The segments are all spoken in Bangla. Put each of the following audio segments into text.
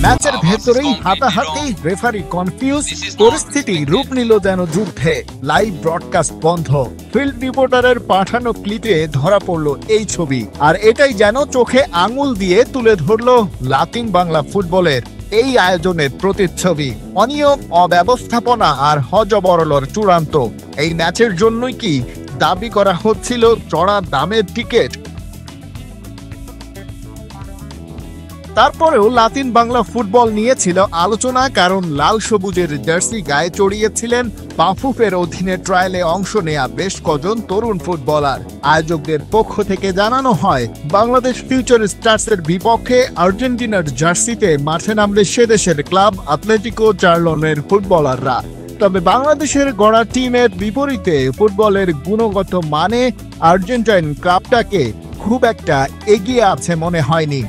ম্যাচের ভেতরেই হাতাহাতি, রেফারি কনফিউজ, পরিস্থিতি রূপ নিল যেন যুদ্ধে। লাইভ ব্রডকাস্ট বন্ধ, ফিল্ড রিপোর্টারের পাঠানো ক্লিপে ধরা পড়ল এই ছবি। আর এটাই যেন চোখে আঙুল দিয়ে তুলে ধরল লাতিন বাংলা ফুটবলের এই আয়োজনের প্রতিচ্ছবি। অনিয়ম, অব্যবস্থাপনা আর হযবরলর চূড়ান্ত। এই ম্যাচের জন্যই কি দাবি করা হচ্ছিল চড়া দামের টিকিট? তারপরেও লাতিন বাংলা ফুটবল নিয়েছিল আলোচনা, কারণ লাল সবুজের জার্সি গায়ে চড়িয়েছিলেন বাফুফের অধীনে ট্রায়ালে অংশ নেয়া বেশ কজন তরুণ ফুটবলার। আয়োজকদের পক্ষ থেকে জানানো হয়, বাংলাদেশ ফিউচার স্টার্সের বিপক্ষে আর্জেন্টিনার জার্সিতে মাঠে নামবে সে দেশের ক্লাব আতলেটিকো চার্লনের ফুটবলাররা। তবে বাংলাদেশের গড়া টিমের বিপরীতে ফুটবলের গুণগত মানে আর্জেন্টাইন ক্লাবটাকে খুব একটা এগিয়ে আছে মনে হয়নি।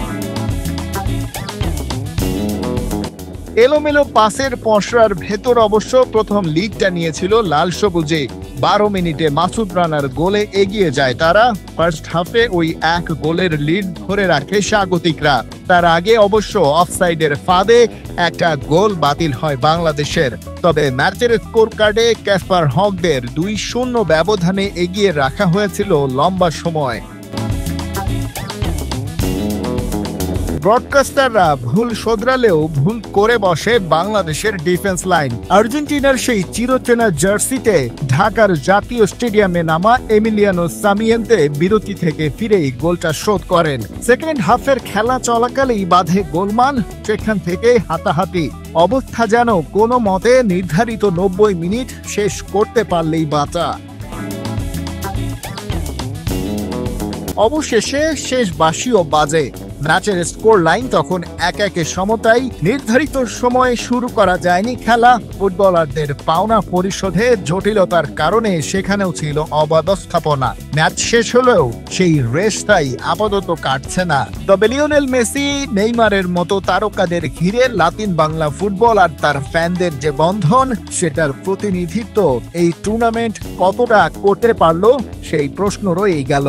এলোমেলো পাসের পসরার ভেতর অবশ্য প্রথম লিডটা নিয়েছিল লাল সবুজে। 12 মিনিটে মাসুদ রানার গোলে এগিয়ে যায় তারা। ফার্স্ট হাফে ওই এক গোলের লিড ধরে রাখে স্বাগতিকরা। তার আগে অবশ্য অফসাইডের ফাঁদে একটা গোল বাতিল হয় বাংলাদেশের। তবে ম্যাচের স্কোর কার্ডে ক্যাসপার হকদের 2-0 ব্যবধানে এগিয়ে রাখা হয়েছিল লম্বা সময়। ব্রডকাস্টাররা ভুল শোধরালেও ভুল করে বসে বাংলাদেশের ডিফেন্স লাইন। আর্জেন্টিনার সেই চিরচেনা জার্সিতে ঢাকার জাতীয় স্টেডিয়ামে নামা এমিলিয়ানো সামিয়েন্তে বিরতি থেকে ফিরেই গোলটা শোধ করেন। সেকেন্ড হাফের খেলা চলাকালেই বাধে গোলমান, সেখান থেকে হাতাহাতি। অবস্থা যেন কোনো মতে নির্ধারিত 90 মিনিট শেষ করতে পারলেই বাঁচা। অবশেষে শেষ বাঁশিও বাজে। ম্যাচের স্কোর লাইন তখন 1-1 সমতায়। নির্ধারিত সময়ে শুরু করা যায়নি খেলা। ফুটবলারদের পাওনা পরিশোধে জটিলতার কারণে সেখানেও ছিল অব্যবস্থাপনা। ম্যাচ শেষ হলেও সেই রেসটাই আপাতত কাটছে না। তবে লিওনেল মেসি, নেইমারের মতো তারকাদের ঘিরে লাতিন বাংলা ফুটবল আর তার ফ্যানদের যে বন্ধন, সেটার প্রতিনিধিত্ব এই টুর্নামেন্ট কতটা করতে পারলো সেই প্রশ্ন রয়েই গেল।